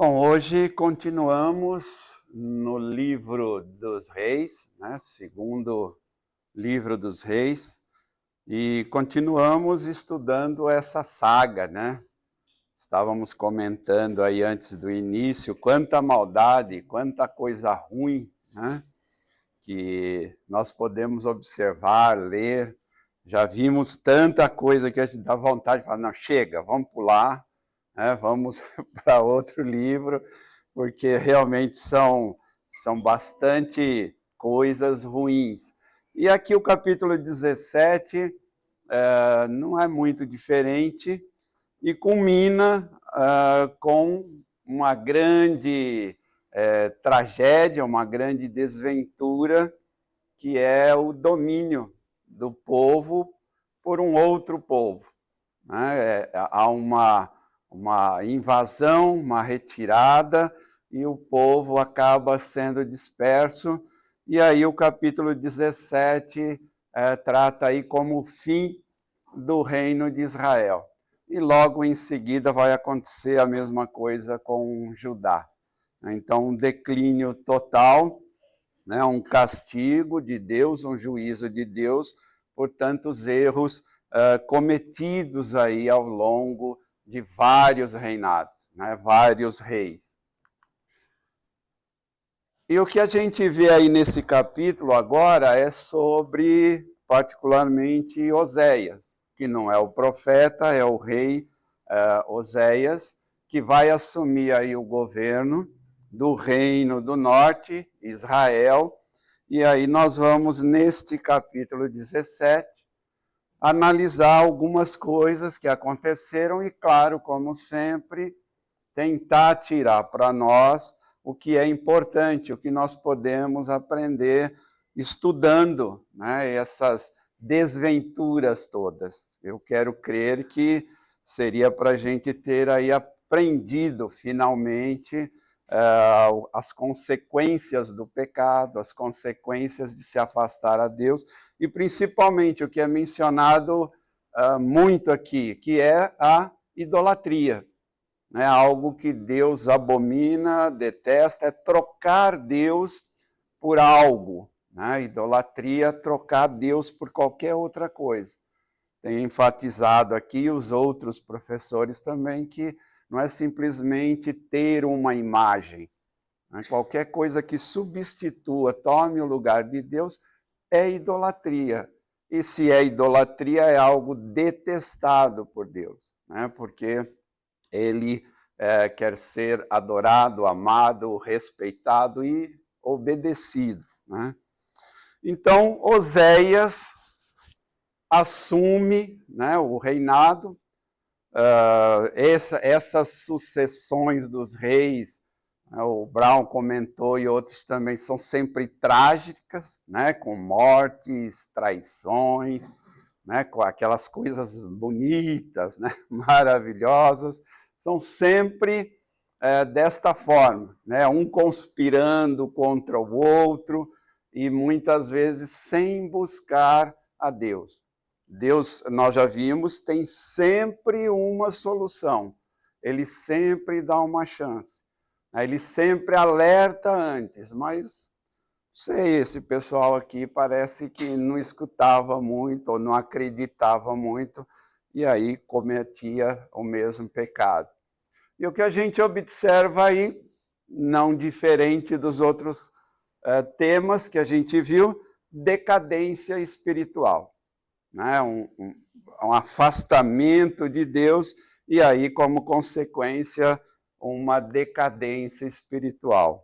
Bom, hoje continuamos no livro dos Reis, né? Segundo livro dos Reis, e continuamos estudando essa saga, né? Estávamos comentando aí antes do início quanta maldade, quanta coisa ruim, né? Que nós podemos observar, ler. Já vimos tanta coisa que a gente dá vontade de falar, não, chega, vamos pular, né? Vamos para outro livro, porque realmente são bastante coisas ruins. E aqui o capítulo 17 não é muito diferente e culmina com uma grande tragédia, uma grande desventura, que é o domínio do povo por um outro povo. Né? Há uma invasão, uma retirada, e o povo acaba sendo disperso, e aí o capítulo 17 trata aí como o fim do reino de Israel. E logo em seguida vai acontecer a mesma coisa com Judá. Então, um declínio total, né, um castigo de Deus, um juízo de Deus por tantos erros cometidos aí ao longo de vários reinados, né, vários reis. E o que a gente vê aí nesse capítulo agora é sobre, particularmente, Oséias, que não é o profeta, é o rei Oséias, que vai assumir aí o governo do reino do norte, Israel. E aí nós vamos, neste capítulo 17, analisar algumas coisas que aconteceram e, claro, como sempre, tentar tirar para nós o que é importante, o que nós podemos aprender estudando, né, essas desventuras todas. Eu quero crer que seria para a gente ter aí aprendido finalmente as consequências do pecado, as consequências de se afastar a Deus, e principalmente o que é mencionado muito aqui, que é a idolatria. Né? Algo que Deus abomina, detesta, é trocar Deus por algo. Né? Idolatria, trocar Deus por qualquer outra coisa. Tem enfatizado aqui os outros professores também que não é simplesmente ter uma imagem. Né? Qualquer coisa que substitua, tome o lugar de Deus, é idolatria. E se é idolatria, é algo detestado por Deus, né? Porque ele quer ser adorado, amado, respeitado e obedecido. Né? Então, Oséias assume, né, o reinado. Essas sucessões dos reis, né, o Brown comentou e outros também, são sempre trágicas, né, com mortes, traições, né, com aquelas coisas bonitas, né, maravilhosas, são sempre desta forma, né, um conspirando contra o outro e muitas vezes sem buscar a Deus. Deus, nós já vimos, tem sempre uma solução. Ele sempre dá uma chance. Ele sempre alerta antes, mas não sei, esse pessoal aqui parece que não escutava muito ou não acreditava muito e aí cometia o mesmo pecado. E o que a gente observa aí, não diferente dos outros temas que a gente viu, decadência espiritual. Né? Um afastamento de Deus e aí, como consequência, uma decadência espiritual.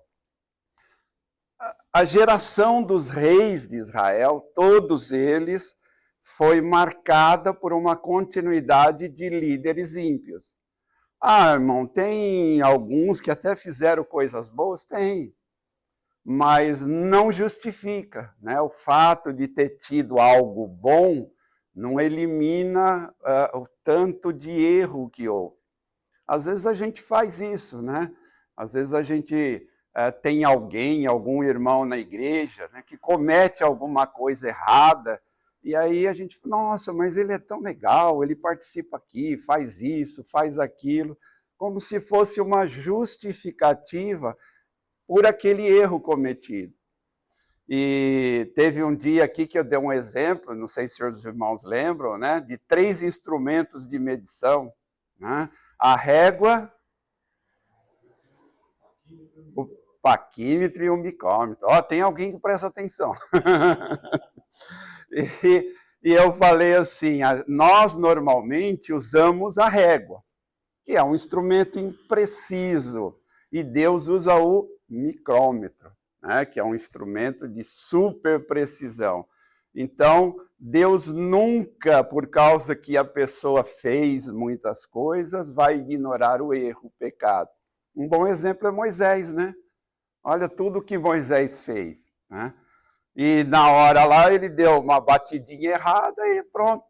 A geração dos reis de Israel, todos eles, foi marcada por uma continuidade de líderes ímpios. Ah, irmão, tem alguns que até fizeram coisas boas? Tem. Mas não justifica, né? O fato de ter tido algo bom não elimina o tanto de erro que houve. Às vezes a gente faz isso, né? Às vezes a gente tem alguém, algum irmão na igreja, né, que comete alguma coisa errada, e aí a gente fala, nossa, mas ele é tão legal, ele participa aqui, faz isso, faz aquilo, como se fosse uma justificativa por aquele erro cometido. E teve um dia aqui que eu dei um exemplo, não sei se os irmãos lembram, né, de 3 instrumentos de medição, né? A régua, o paquímetro e o micômetro. Ó, tem alguém que presta atenção. E eu falei assim, nós normalmente usamos a régua, que é um instrumento impreciso, e Deus usa o micrômetro, né, que é um instrumento de super precisão. Então, Deus nunca, por causa que a pessoa fez muitas coisas, vai ignorar o erro, o pecado. Um bom exemplo é Moisés, né? Olha tudo que Moisés fez, né? E na hora lá ele deu uma batidinha errada e pronto,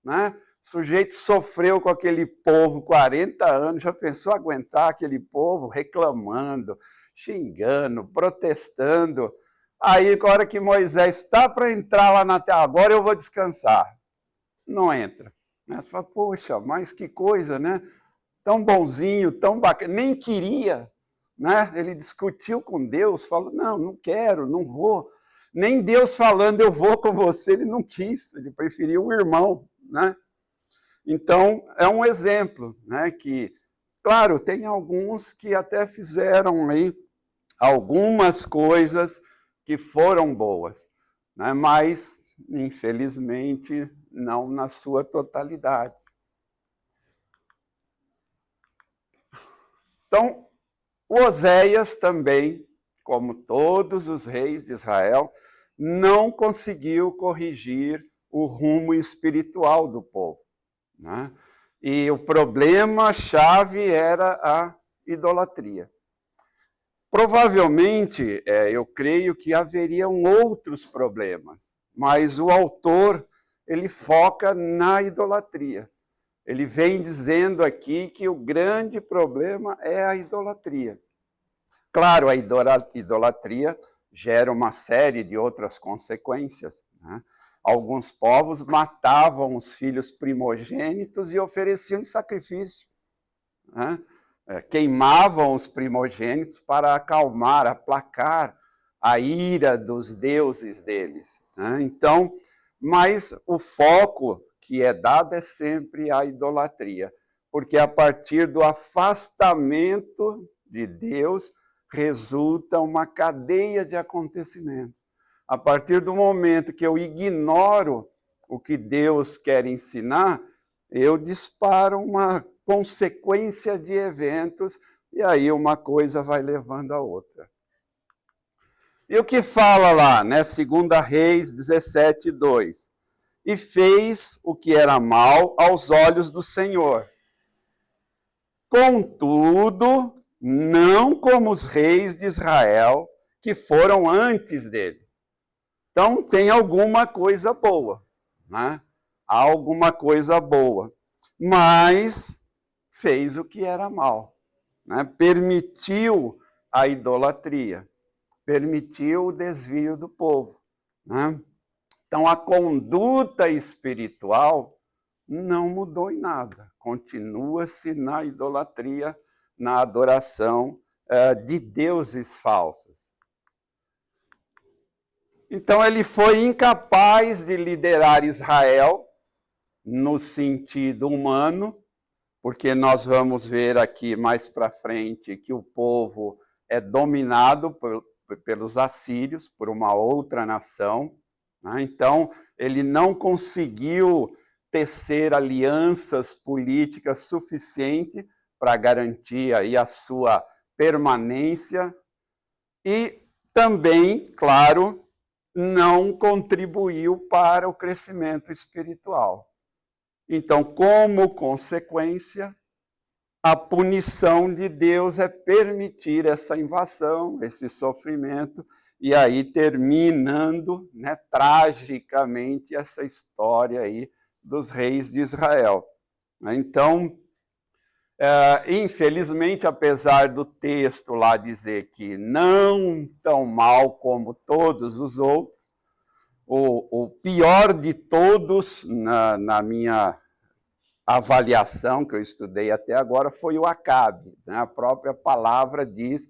né? O sujeito sofreu com aquele povo 40 anos, já pensou aguentar aquele povo reclamando, xingando, protestando. Aí, na hora que Moisés está para entrar lá na terra, agora eu vou descansar. Não entra. Você fala, poxa, mas que coisa, né? Tão bonzinho, tão bacana, nem queria, né? Ele discutiu com Deus, falou, não quero, não vou. Nem Deus falando, eu vou com você, ele não quis, ele preferiu o irmão, né? Então, é um exemplo, né, que, claro, tem alguns que até fizeram aí algumas coisas que foram boas, né, mas, infelizmente, não na sua totalidade. Então, Oséias também, como todos os reis de Israel, não conseguiu corrigir o rumo espiritual do povo, né? E o problema-chave era a idolatria. Provavelmente, eu creio que haveriam outros problemas, mas o autor, ele foca na idolatria. Ele vem dizendo aqui que o grande problema é a idolatria. Claro, a idolatria gera uma série de outras consequências, né? Alguns povos matavam os filhos primogênitos e ofereciam em sacrifício, né? Queimavam os primogênitos para acalmar, aplacar a ira dos deuses deles, né? Então, mas o foco que é dado é sempre a idolatria, porque a partir do afastamento de Deus resulta uma cadeia de acontecimentos. A partir do momento que eu ignoro o que Deus quer ensinar, eu disparo uma consequência de eventos e aí uma coisa vai levando a outra. E o que fala lá, né? 2 Reis 17:2. E fez o que era mal aos olhos do Senhor. Contudo, não como os reis de Israel que foram antes dele. Então, tem alguma coisa boa, né? Há alguma coisa boa, mas fez o que era mal, né? Permitiu a idolatria, permitiu o desvio do povo, né? Então, a conduta espiritual não mudou em nada, continua-se na idolatria, na adoração de deuses falsos. Então, ele foi incapaz de liderar Israel no sentido humano, porque nós vamos ver aqui mais para frente que o povo é dominado pelos assírios, por uma outra nação, né? Então, ele não conseguiu tecer alianças políticas suficientes para garantir aí a sua permanência e também, claro, não contribuiu para o crescimento espiritual. Então, como consequência, a punição de Deus é permitir essa invasão, esse sofrimento, e aí terminando, né, tragicamente essa história aí dos reis de Israel. Então, infelizmente, apesar do texto lá dizer que não tão mal como todos os outros, o pior de todos, na minha avaliação que eu estudei até agora foi o Acabe, né? A própria palavra diz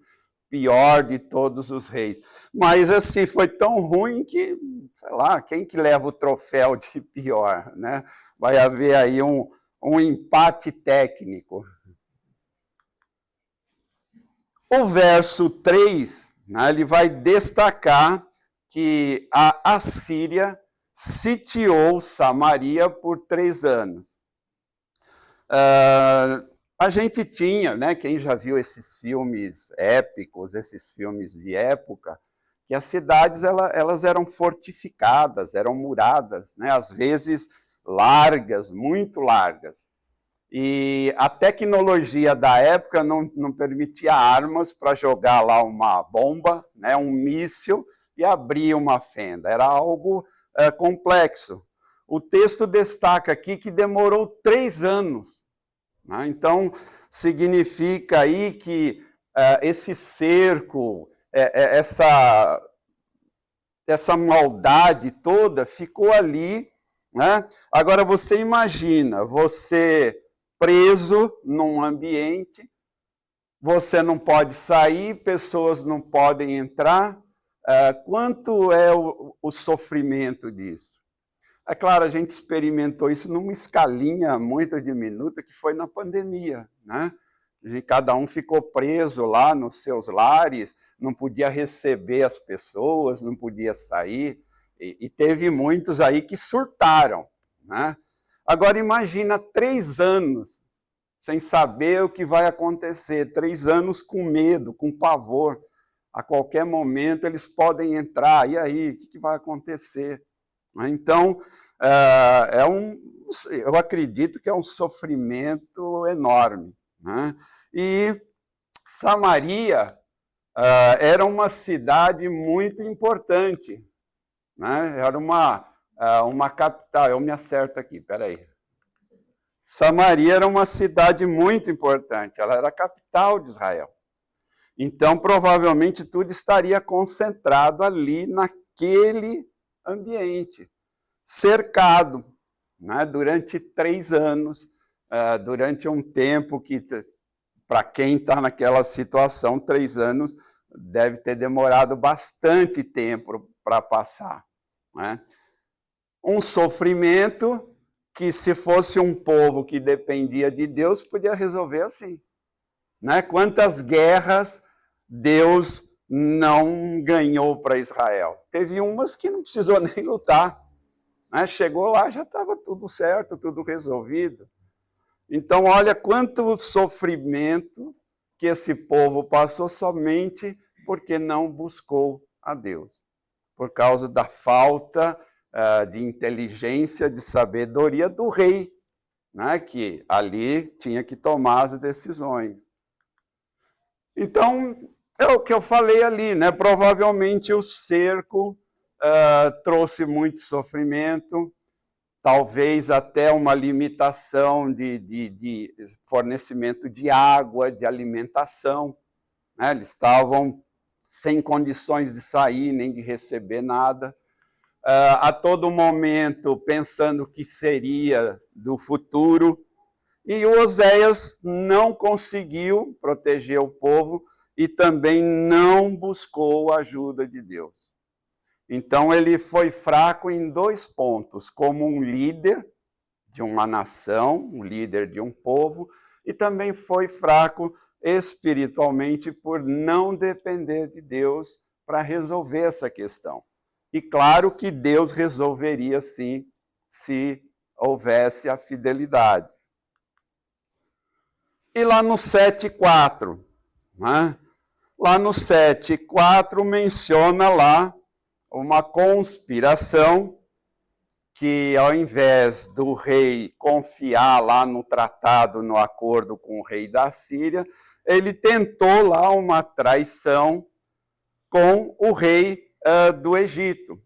pior de todos os reis. Mas assim, foi tão ruim que, sei lá, quem que leva o troféu de pior, né? Vai haver aí um empate técnico. O verso 3, né, ele vai destacar que a Assíria sitiou Samaria por 3 anos. A gente tinha, né, quem já viu esses filmes épicos, esses filmes de época, que as cidades elas eram fortificadas, eram muradas, né, às vezes largas, muito largas. E a tecnologia da época não permitia armas para jogar lá uma bomba, né, um míssil, e abrir uma fenda. Era algo complexo. O texto destaca aqui que demorou 3 anos. Né? Então, significa aí que esse cerco, essa maldade toda ficou ali. Né? Agora, você imagina, você preso num ambiente, você não pode sair, pessoas não podem entrar. Quanto é o sofrimento disso? É claro, a gente experimentou isso numa escalinha muito diminuta, que foi na pandemia, né? Cada um ficou preso lá nos seus lares, não podia receber as pessoas, não podia sair, e teve muitos aí que surtaram, né? Agora imagina 3 anos sem saber o que vai acontecer, 3 anos com medo, com pavor. A qualquer momento eles podem entrar, e aí, o que vai acontecer? Então, eu acredito que é um sofrimento enorme. Né? E Samaria era uma cidade muito importante. Né? Era uma capital. Eu me acerto aqui, peraí. Samaria era uma cidade muito importante. Ela era a capital de Israel. Então, provavelmente, tudo estaria concentrado ali naquele ambiente, cercado, né, durante 3 anos, durante um tempo que, para quem está naquela situação, 3 anos deve ter demorado bastante tempo para passar. Né? Um sofrimento que, se fosse um povo que dependia de Deus, podia resolver assim. Né? Quantas guerras Deus não ganhou para Israel? Teve umas que não precisou nem lutar. Né? Chegou lá, já estava tudo certo, tudo resolvido. Então, olha quanto sofrimento que esse povo passou somente porque não buscou a Deus. Por causa da falta de inteligência, de sabedoria do rei, né? Que ali tinha que tomar as decisões. Então, é o que eu falei ali, né? Provavelmente o cerco trouxe muito sofrimento, talvez até uma limitação de fornecimento de água, de alimentação. Né? Eles estavam sem condições de sair, nem de receber nada. A todo momento pensando o que seria do futuro. E o Oséias não conseguiu proteger o povo e também não buscou a ajuda de Deus. Então, ele foi fraco em 2 pontos, como um líder de uma nação, um líder de um povo, e também foi fraco espiritualmente por não depender de Deus para resolver essa questão. E claro que Deus resolveria sim, se houvesse a fidelidade. E lá no 7,4, né? Lá no 7,4 menciona lá uma conspiração que, ao invés do rei confiar lá no tratado, no acordo com o rei da Síria, ele tentou lá uma traição com o rei do Egito.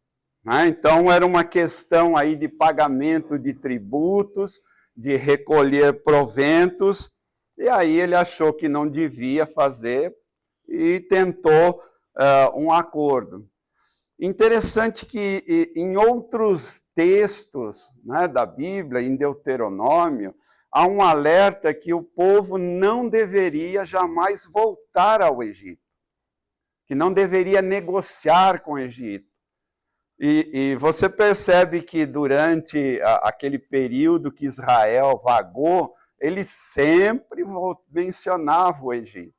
Né? Então, era uma questão aí de pagamento de tributos, de recolher proventos, e aí ele achou que não devia fazer e tentou um acordo. Interessante que em outros textos, né, da Bíblia, em Deuteronômio, há um alerta que o povo não deveria jamais voltar ao Egito, que não deveria negociar com o Egito. E você percebe que durante aquele período que Israel vagou, ele sempre mencionava o Egito.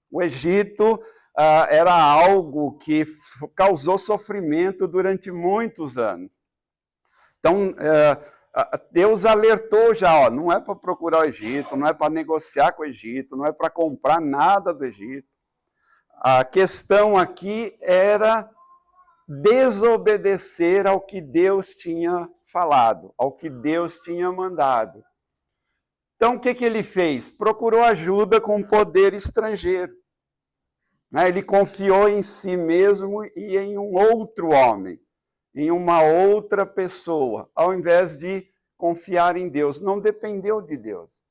O Egito era algo que causou sofrimento durante muitos anos. Então, Deus alertou já, não é para procurar o Egito, não é para negociar com o Egito, não é para comprar nada do Egito. A questão aqui era desobedecer ao que Deus tinha falado, ao que Deus tinha mandado. Então, o que ele fez? Procurou ajuda com poder estrangeiro. Ele confiou em si mesmo e em um outro homem, em uma outra pessoa, ao invés de confiar em Deus. Não dependeu de Deus.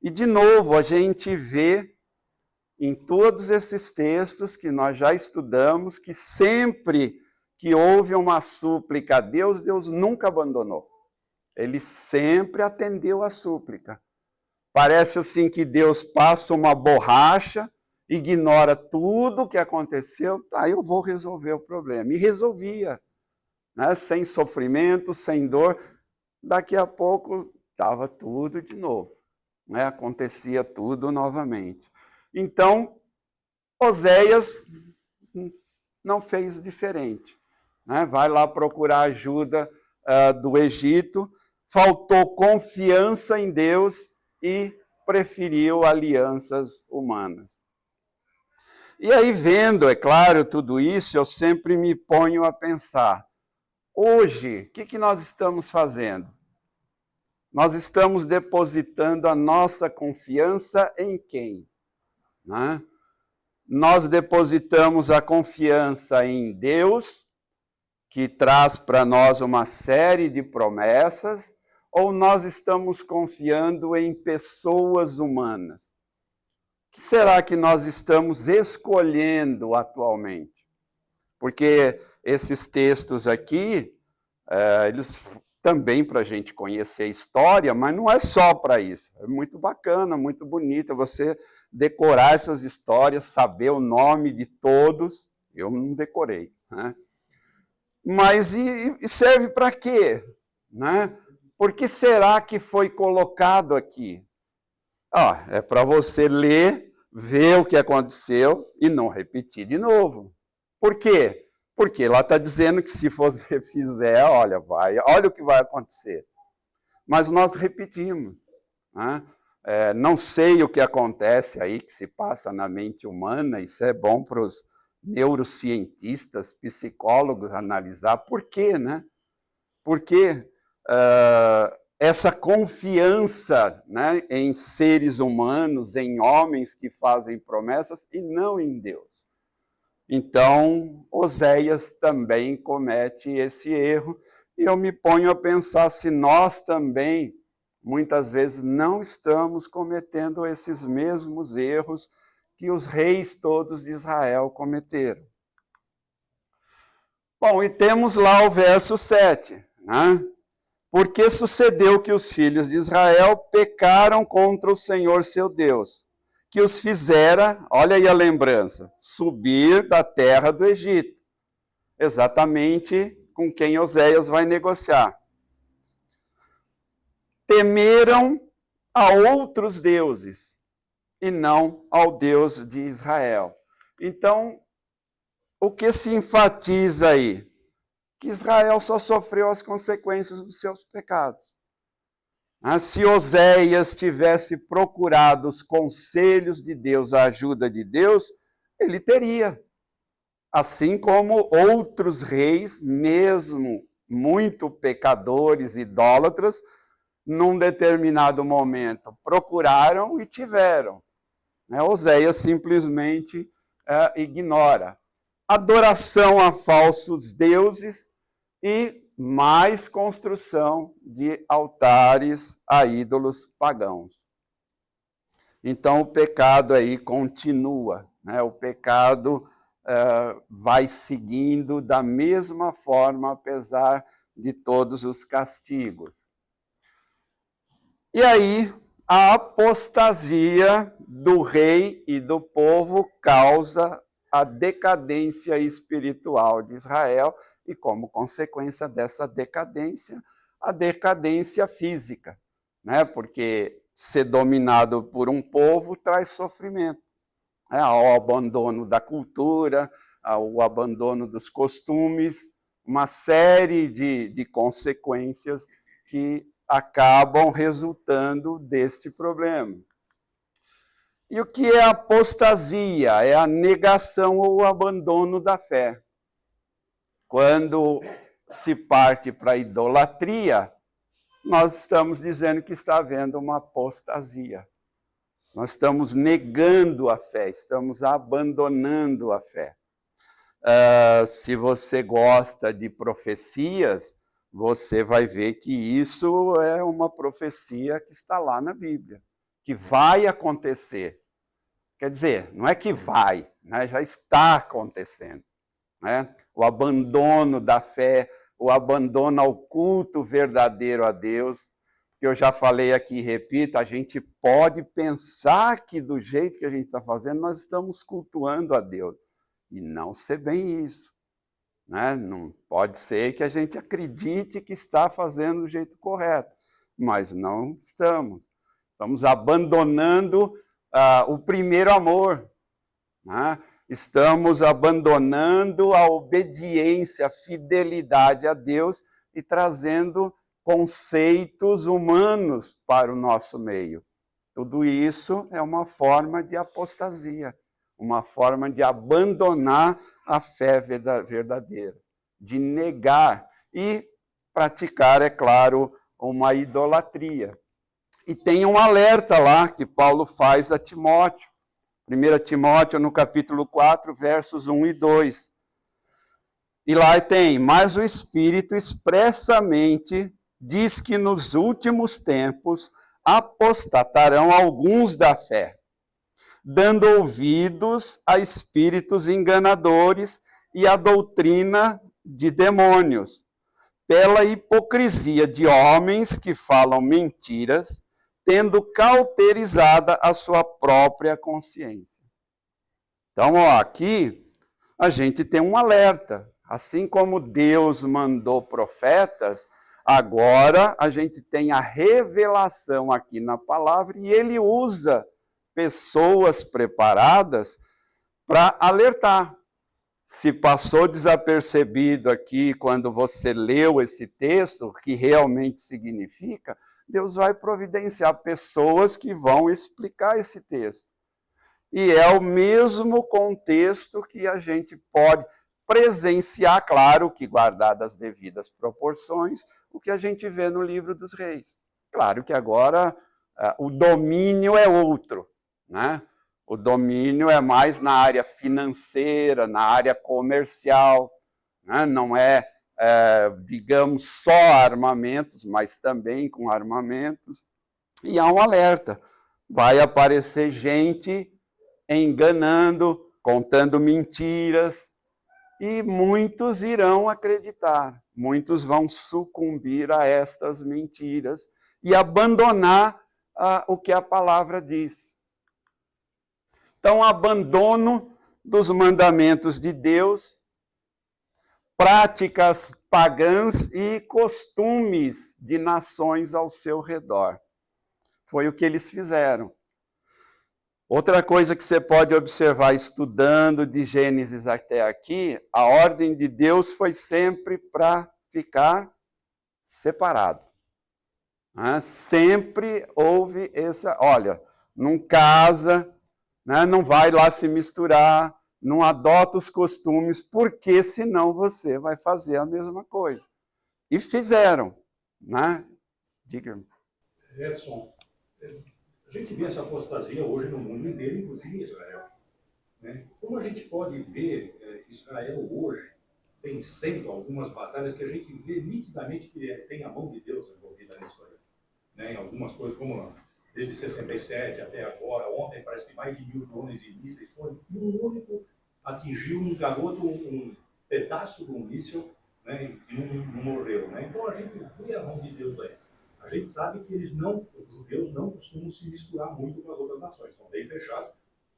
E, de novo, a gente vê em todos esses textos que nós já estudamos que sempre que houve uma súplica a Deus, Deus nunca abandonou. Ele sempre atendeu a súplica. Parece assim que Deus passa uma borracha, ignora tudo o que aconteceu, eu vou resolver o problema. E resolvia, sem sofrimento, sem dor. Daqui a pouco estava tudo de novo, acontecia tudo novamente. Então, Oséias não fez diferente. Vai lá procurar ajuda do Egito, faltou confiança em Deus e preferiu alianças humanas. E aí, vendo, é claro, tudo isso, eu sempre me ponho a pensar, hoje, o que nós estamos fazendo? Nós estamos depositando a nossa confiança em quem? Nós depositamos a confiança em Deus, que traz para nós uma série de promessas, ou nós estamos confiando em pessoas humanas? O que será que nós estamos escolhendo atualmente? Porque esses textos aqui, eles também para a gente conhecer a história, mas não é só para isso. É muito bacana, muito bonito você decorar essas histórias, saber o nome de todos. Eu não decorei, Mas e serve para quê? Por que será que foi colocado aqui? É para você ler, ver o que aconteceu e não repetir de novo. Por quê? Porque lá está dizendo que se você fizer, olha o que vai acontecer. Mas nós repetimos. Não sei o que acontece aí, que se passa na mente humana, isso é bom para os neurocientistas, psicólogos analisar. Por quê, Porque essa confiança em seres humanos, em homens que fazem promessas e não em Deus. Então, Oséias também comete esse erro, e eu me ponho a pensar se nós também, muitas vezes, não estamos cometendo esses mesmos erros que os reis todos de Israel cometeram. Bom, e temos lá o verso 7, Porque sucedeu que os filhos de Israel pecaram contra o Senhor seu Deus, que os fizera, olha aí a lembrança, subir da terra do Egito. Exatamente com quem Oséias vai negociar. Temeram a outros deuses e não ao Deus de Israel. Então, o que se enfatiza aí? Que Israel só sofreu as consequências dos seus pecados. Se Oséias tivesse procurado os conselhos de Deus, a ajuda de Deus, ele teria. Assim como outros reis, mesmo muito pecadores, idólatras, num determinado momento procuraram e tiveram. Oséias simplesmente ignora. Adoração a falsos deuses e mais construção de altares a ídolos pagãos. Então, o pecado aí continua, o pecado vai seguindo da mesma forma, apesar de todos os castigos. E aí, a apostasia do rei e do povo causa a decadência espiritual de Israel e, como consequência dessa decadência, a decadência física, né? Porque ser dominado por um povo traz sofrimento, né? Ao abandono da cultura, ao abandono dos costumes, uma série de consequências que acabam resultando deste problema. E o que é apostasia? É a negação ou o abandono da fé. Quando se parte para a idolatria, nós estamos dizendo que está havendo uma apostasia. Nós estamos negando a fé, estamos abandonando a fé. Se você gosta de profecias, você vai ver que isso é uma profecia que está lá na Bíblia, que vai acontecer. Quer dizer, não é que vai, né? Já está acontecendo. Né? O abandono da fé, o abandono ao culto verdadeiro a Deus, que eu já falei aqui, repito, a gente pode pensar que do jeito que a gente está fazendo, nós estamos cultuando a Deus. E não ser bem isso. Né? Não pode ser que a gente acredite que está fazendo do jeito correto, mas não estamos. Estamos abandonando o primeiro amor. Né? Estamos abandonando a obediência, a fidelidade a Deus e trazendo conceitos humanos para o nosso meio. Tudo isso é uma forma de apostasia, uma forma de abandonar a fé verdadeira, de negar e praticar, é claro, uma idolatria. E tem um alerta lá que Paulo faz a Timóteo. 1 Timóteo, no capítulo 4, versos 1 e 2. E lá tem, mas o Espírito expressamente diz que nos últimos tempos apostatarão alguns da fé, dando ouvidos a espíritos enganadores e a doutrina de demônios, pela hipocrisia de homens que falam mentiras, tendo cauterizada a sua própria consciência. Então, aqui a gente tem um alerta. Assim como Deus mandou profetas, agora a gente tem a revelação aqui na palavra e ele usa pessoas preparadas para alertar. Se passou desapercebido aqui quando você leu esse texto, o que realmente significa, Deus vai providenciar pessoas que vão explicar esse texto. E é o mesmo contexto que a gente pode presenciar, claro que guardadas as devidas proporções, o que a gente vê no livro dos reis. Claro que agora o domínio é outro, né? O domínio é mais na área financeira, na área comercial, né? Não é, digamos, só armamentos, mas também com armamentos. E há um alerta, vai aparecer gente enganando, contando mentiras, e muitos irão acreditar, muitos vão sucumbir a estas mentiras e abandonar o que a palavra diz. Então, abandono dos mandamentos de Deus, práticas pagãs e costumes de nações ao seu redor. Foi o que eles fizeram. Outra coisa que você pode observar estudando de Gênesis até aqui, a ordem de Deus foi sempre para ficar separado. Né? Sempre houve essa, olha, não casa, né? Não vai lá se misturar, não adota os costumes, porque senão você vai fazer a mesma coisa. E fizeram. Né? Diga-me. Edson, a gente vê essa apostasia hoje no mundo inteiro, inclusive em Israel. Né? Como a gente pode ver Israel hoje vencendo algumas batalhas que a gente vê nitidamente que tem a mão de Deus envolvida nisso aí. Né? Em algumas coisas, como desde 67 até agora, ontem parece que mais de 1000 drones e mísseis foram, um único atingiu um garoto, um pedaço de um míssil, né? E não morreu. Né? Então a gente vê a mão de Deus aí. A gente sabe que eles não, os judeus não costumam se misturar muito com as outras nações, são bem fechados.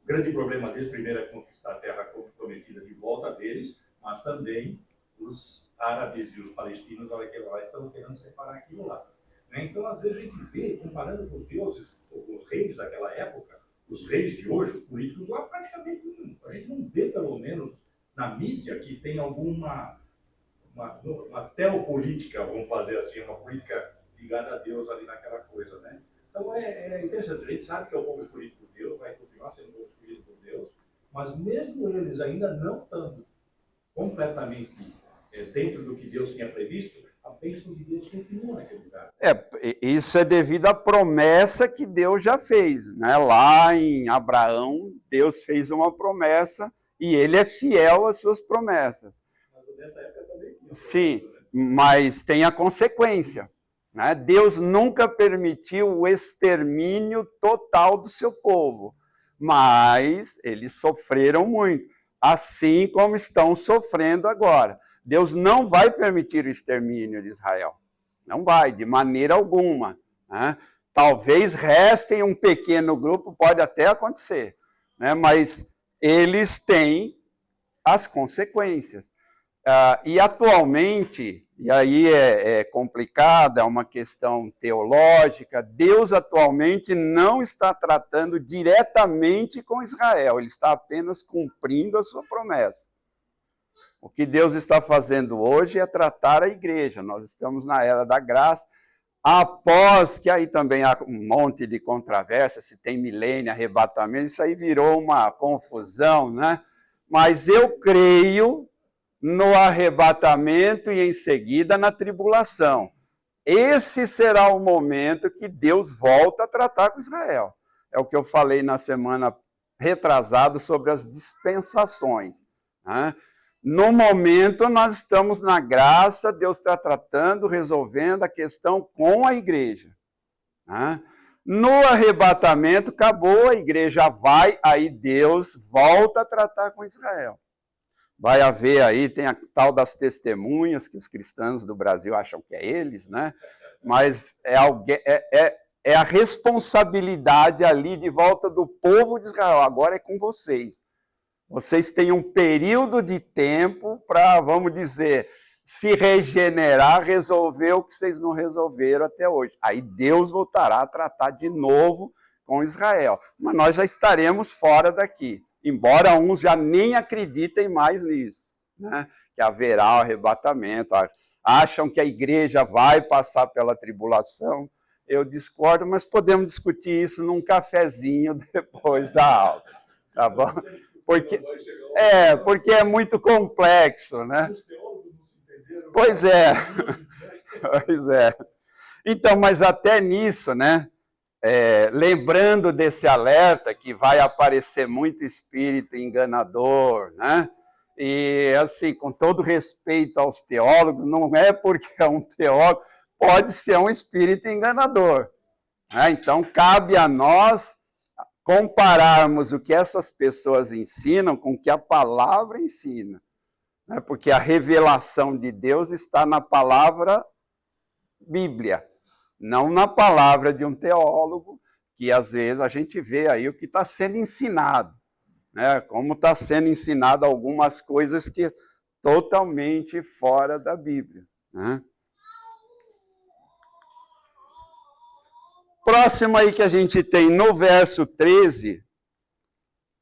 O grande problema deles, primeiro, é conquistar a terra prometida de volta deles, mas também os árabes e os palestinos, olha que lá, estão querendo separar aquilo lá. Né? Então, às vezes, a gente vê, comparando com os deuses, os reis daquela época, os reis de hoje, os políticos lá, praticamente, a gente não vê, pelo menos, na mídia, que tem alguma uma teopolítica, vamos fazer assim, uma política ligada a Deus ali naquela coisa, né? Então é interessante, a gente sabe que é o povo escolhido por Deus, vai continuar sendo o povo escolhido por Deus, mas mesmo eles ainda não estando completamente dentro do que Deus tinha previsto, a bênção de Deus continua naquele lugar. Isso é devido à promessa que Deus já fez, né? Lá em Abraão, Deus fez uma promessa e ele é fiel às suas promessas. Mas nessa época também tinha. Sim, mas tem a consequência. Né? Deus nunca permitiu o extermínio total do seu povo, mas eles sofreram muito, assim como estão sofrendo agora. Deus não vai permitir o extermínio de Israel. Não vai, de maneira alguma. Né? Talvez restem um pequeno grupo, pode até acontecer, né? Mas eles têm as consequências. E atualmente, e aí é complicada, é uma questão teológica, Deus atualmente não está tratando diretamente com Israel, ele está apenas cumprindo a sua promessa. O que Deus está fazendo hoje é tratar a igreja. Nós estamos na era da graça, após que aí também há um monte de controvérsia, se tem milênio, arrebatamento, isso aí virou uma confusão, né? Mas eu creio no arrebatamento e em seguida na tribulação. Esse será o momento que Deus volta a tratar com Israel. É o que eu falei na semana retrasada sobre as dispensações, né? No momento, nós estamos na graça, Deus está tratando, resolvendo a questão com a igreja. Né? No arrebatamento, acabou, a igreja vai, aí Deus volta a tratar com Israel. Vai haver aí, tem a tal das testemunhas, que os cristãos do Brasil acham que é eles, né? Mas é a responsabilidade ali de volta do povo de Israel, agora é com vocês. Vocês têm um período de tempo para, vamos dizer, se regenerar, resolver o que vocês não resolveram até hoje. Aí Deus voltará a tratar de novo com Israel. Mas nós já estaremos fora daqui, embora uns já nem acreditem mais nisso, né? Que haverá o arrebatamento, acham que a igreja vai passar pela tribulação. Eu discordo, mas podemos discutir isso num cafezinho depois da aula, tá bom? Porque é muito complexo, né? Pois é. Pois é. Então, mas até nisso, né? Lembrando desse alerta que vai aparecer muito espírito enganador, né? E assim, com todo respeito aos teólogos, não é porque é um teólogo, pode ser um espírito enganador. Né? Então, cabe a nós compararmos o que essas pessoas ensinam com o que a palavra ensina. Né? Porque a revelação de Deus está na palavra Bíblia, não na palavra de um teólogo, que às vezes a gente vê aí o que está sendo ensinado, né? Como está sendo ensinado algumas coisas que totalmente fora da Bíblia. Né? Próximo aí que a gente tem no verso 13,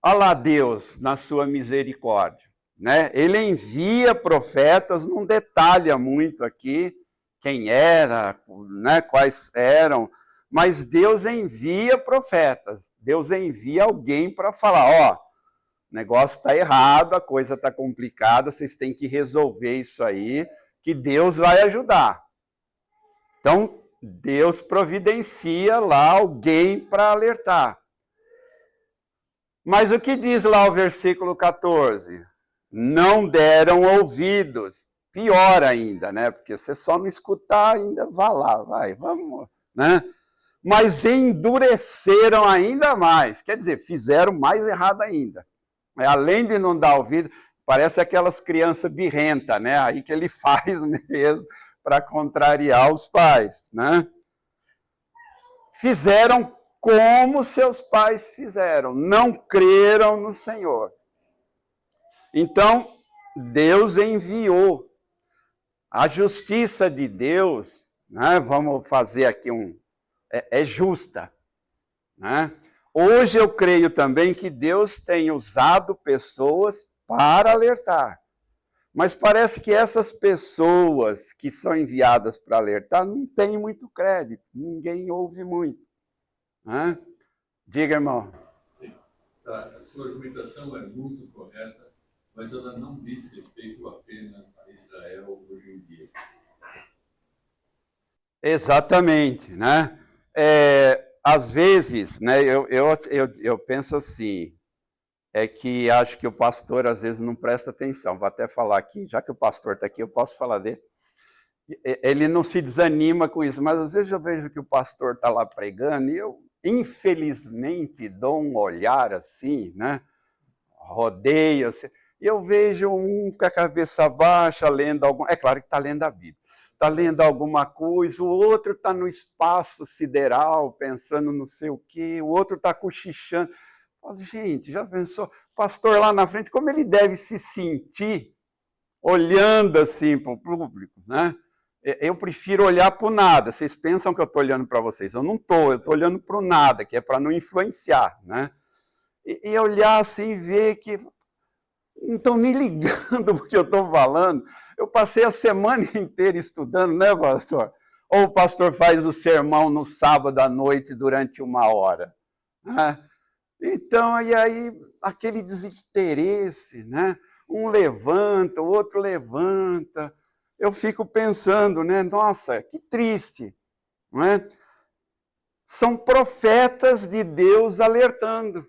olha lá Deus na sua misericórdia, né? Ele envia profetas, não detalha muito aqui quem era, né, quais eram, mas Deus envia profetas, Deus envia alguém para falar, ó, o negócio está errado, a coisa está complicada, vocês têm que resolver isso aí, que Deus vai ajudar. Então, Deus providencia lá alguém para alertar. Mas o que diz lá o versículo 14? Não deram ouvidos. Pior ainda, né? Porque você só não escutar ainda, vá lá, vai, vamos, né? Mas endureceram ainda mais. Quer dizer, fizeram mais errado ainda. Além de não dar ouvido, parece aquelas crianças birrentas, né? Aí que ele faz mesmo para contrariar os pais, né? fizeram como seus pais fizeram, não creram no Senhor. Então, Deus enviou. A justiça de Deus, né, vamos fazer aqui é justa. Né? Hoje eu creio também que Deus tem usado pessoas para alertar. Mas parece que essas pessoas que são enviadas para alertar não têm muito crédito, ninguém ouve muito. Né? Diga, irmão. Sim, tá. A sua argumentação é muito correta, mas ela não diz respeito apenas a Israel hoje em dia. Exatamente, né? Às vezes, né, eu penso assim, é que acho que o pastor às vezes não presta atenção. Vou até falar aqui, já que o pastor está aqui, eu posso falar dele. Ele não se desanima com isso, mas às vezes eu vejo que o pastor está lá pregando e eu, infelizmente, dou um olhar assim, né? Rodeio, assim, e eu vejo um com a cabeça baixa, lendo algum... É claro que está lendo a Bíblia. Está lendo alguma coisa, o outro está no espaço sideral, pensando não sei o quê, o outro está cochichando. Gente, já pensou? O pastor lá na frente, como ele deve se sentir olhando assim para o público, né? Eu prefiro olhar para o nada. Vocês pensam que eu estou olhando para vocês? Eu não estou, eu estou olhando para o nada, que é para não influenciar, né? E olhar assim e ver que não estão nem ligando o que eu estou falando. Eu passei a semana inteira estudando, né, pastor? Ou o pastor faz o sermão no sábado à noite durante 1 hora. Né? Então, e aí, aquele desinteresse, né? Um levanta, o outro levanta. Eu fico pensando, né? Nossa, que triste. Né? São profetas de Deus alertando,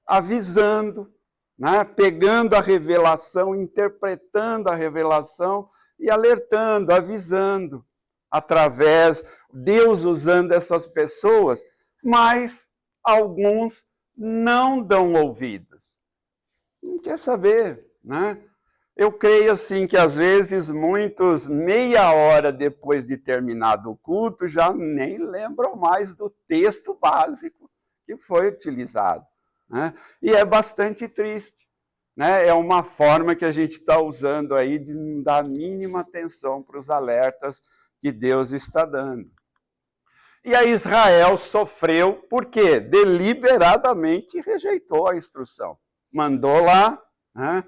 avisando, né? Pegando a revelação, interpretando a revelação e alertando, avisando, através, Deus usando essas pessoas, mas alguns não dão ouvidos. Não quer saber, né? Eu creio assim que às vezes muitos, meia hora depois de terminado o culto, já nem lembram mais do texto básico que foi utilizado. Né? E é bastante triste. Né? É uma forma que a gente está usando aí de não dar a mínima atenção para os alertas que Deus está dando. E a Israel sofreu porque deliberadamente rejeitou a instrução. Mandou lá, né?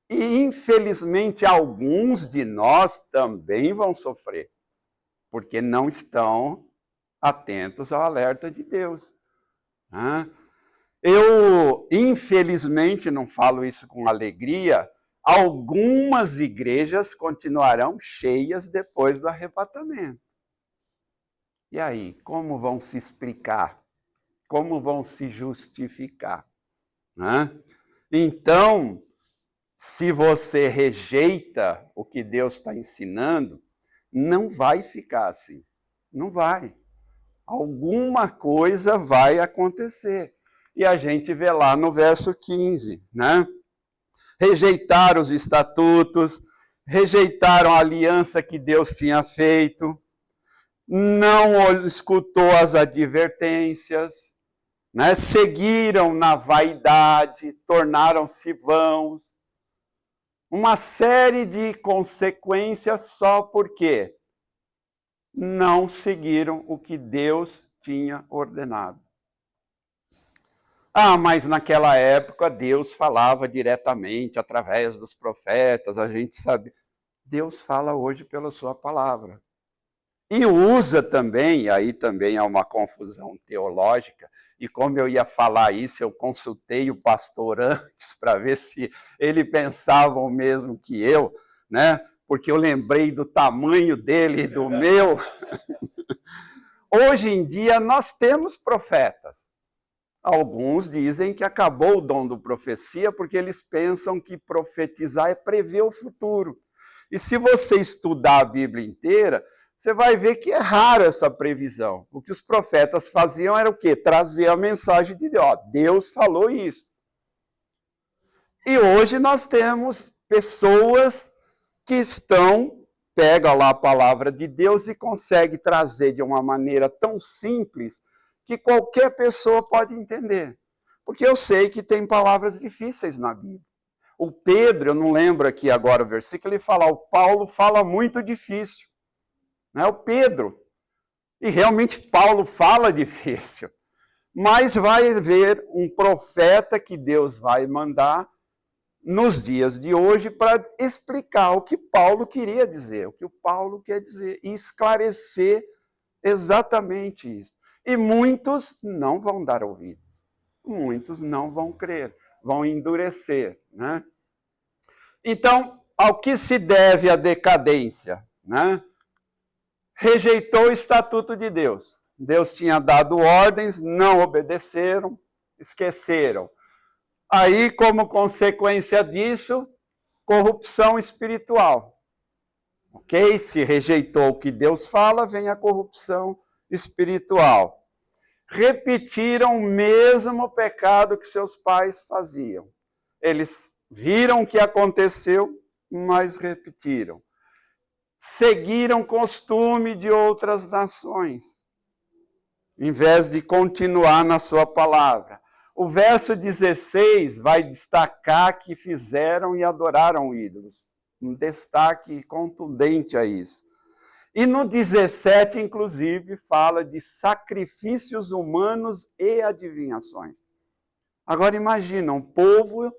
E infelizmente alguns de nós também vão sofrer, porque não estão atentos ao alerta de Deus. Né? Eu, infelizmente, não falo isso com alegria, algumas igrejas continuarão cheias depois do arrebatamento. E aí, como vão se explicar? Como vão se justificar? Né? Então, se você rejeita o que Deus está ensinando, não vai ficar assim. Não vai. Alguma coisa vai acontecer. E a gente vê lá no verso 15, né? Rejeitaram os estatutos, rejeitaram a aliança que Deus tinha feito, não escutou as advertências, né? Seguiram na vaidade, tornaram-se vãos. Uma série de consequências só porque não seguiram o que Deus tinha ordenado. Ah, mas naquela época Deus falava diretamente através dos profetas, a gente sabe. Deus fala hoje pela sua palavra. E usa também, aí também há uma confusão teológica, e como eu ia falar isso, eu consultei o pastor antes para ver se ele pensava o mesmo que eu, né? Porque eu lembrei do tamanho dele e do meu. Hoje em dia nós temos profetas. Alguns dizem que acabou o dom da profecia porque eles pensam que profetizar é prever o futuro. E se você estudar a Bíblia inteira, você vai ver que é raro essa previsão. O que os profetas faziam era o quê? Trazer a mensagem de Deus. Ó, Deus falou isso. E hoje nós temos pessoas que pegam lá a palavra de Deus e conseguem trazer de uma maneira tão simples que qualquer pessoa pode entender. Porque eu sei que tem palavras difíceis na Bíblia. O Pedro, eu não lembro aqui agora o versículo, ele fala, o Paulo fala muito difícil. Né? O Pedro. E realmente Paulo fala difícil. Mas vai haver um profeta que Deus vai mandar nos dias de hoje para explicar o que Paulo queria dizer, o que o Paulo quer dizer, e esclarecer exatamente isso. E muitos não vão dar ouvido, muitos não vão crer, vão endurecer. Né? Então, ao que se deve a decadência? Né? Rejeitou o estatuto de Deus. Deus tinha dado ordens, não obedeceram, esqueceram. Aí, como consequência disso, corrupção espiritual. Ok? Se rejeitou o que Deus fala, vem a corrupção espiritual. Repetiram o mesmo pecado que seus pais faziam. Eles viram o que aconteceu, mas repetiram. Seguiram costume de outras nações, em vez de continuar na sua palavra. O verso 16 vai destacar que fizeram e adoraram ídolos. Um destaque contundente a isso. E no 17, inclusive, fala de sacrifícios humanos e adivinhações. Agora imagina, um povo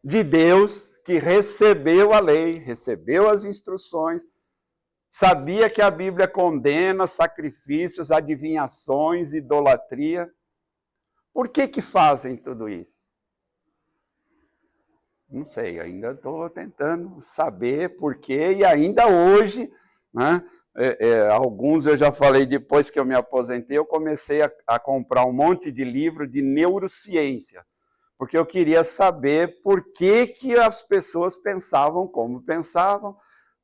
de Deus que recebeu a lei, recebeu as instruções, sabia que a Bíblia condena sacrifícios, adivinhações, idolatria. Por que fazem tudo isso? Não sei, ainda estou tentando saber por quê, e ainda hoje, né, alguns eu já falei depois que eu me aposentei, eu comecei a comprar um monte de livro de neurociência, porque eu queria saber por que as pessoas pensavam como pensavam,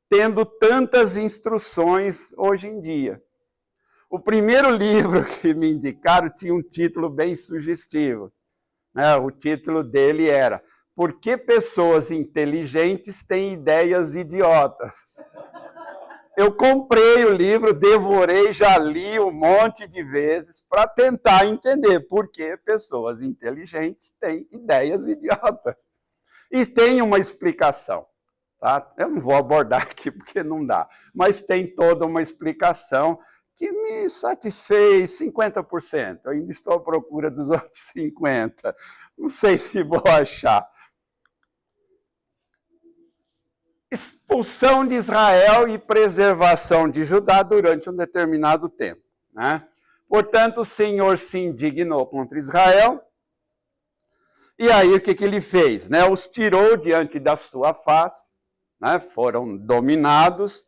tendo tantas instruções hoje em dia. O primeiro livro que me indicaram tinha um título bem sugestivo. Né? O título dele era Por que pessoas inteligentes têm ideias idiotas? Eu comprei o livro, devorei, já li um monte de vezes para tentar entender por que pessoas inteligentes têm ideias idiotas. E tem uma explicação. Tá? Eu não vou abordar aqui porque não dá, mas tem toda uma explicação que me satisfez 50%. Eu ainda estou à procura dos outros 50%. Não sei se vou achar. Expulsão de Israel e preservação de Judá durante um determinado tempo. Né? Portanto, o Senhor se indignou contra Israel. E aí, o que ele fez? Né? Os tirou diante da sua face, né? Foram dominados.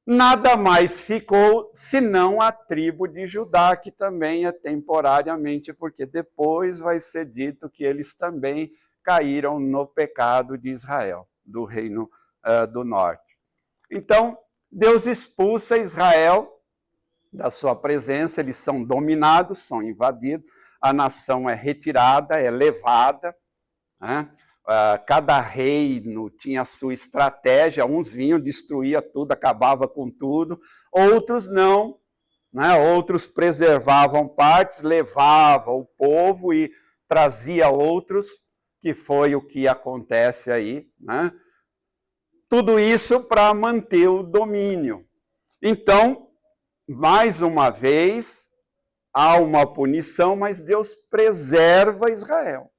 Nada mais ficou senão a tribo de Judá, que também é temporariamente, porque depois vai ser dito que eles também caíram no pecado de Israel, do reino do norte. Então, Deus expulsa Israel da sua presença, eles são dominados, são invadidos, a nação é retirada, é levada, né? Cada reino tinha a sua estratégia, uns vinham, destruía tudo, acabava com tudo, outros não, né? Outros preservavam partes, levavam o povo e trazia outros, que foi o que acontece aí, né? Tudo isso para manter o domínio. Então, mais uma vez, há uma punição, mas Deus preserva Israel.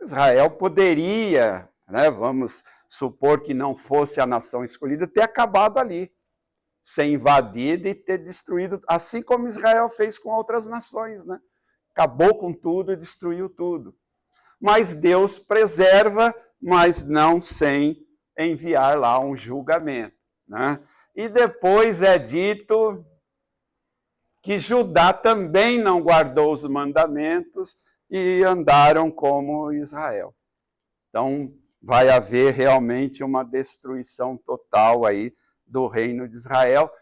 Israel poderia, né, vamos supor que não fosse a nação escolhida, ter acabado ali, ser invadida e ter destruído, assim como Israel fez com outras nações, né? Acabou com tudo e destruiu tudo. Mas Deus preserva, mas não sem enviar lá um julgamento. Né? E depois é dito que Judá também não guardou os mandamentos e andaram como Israel. Então, vai haver realmente uma destruição total aí do reino de Israel,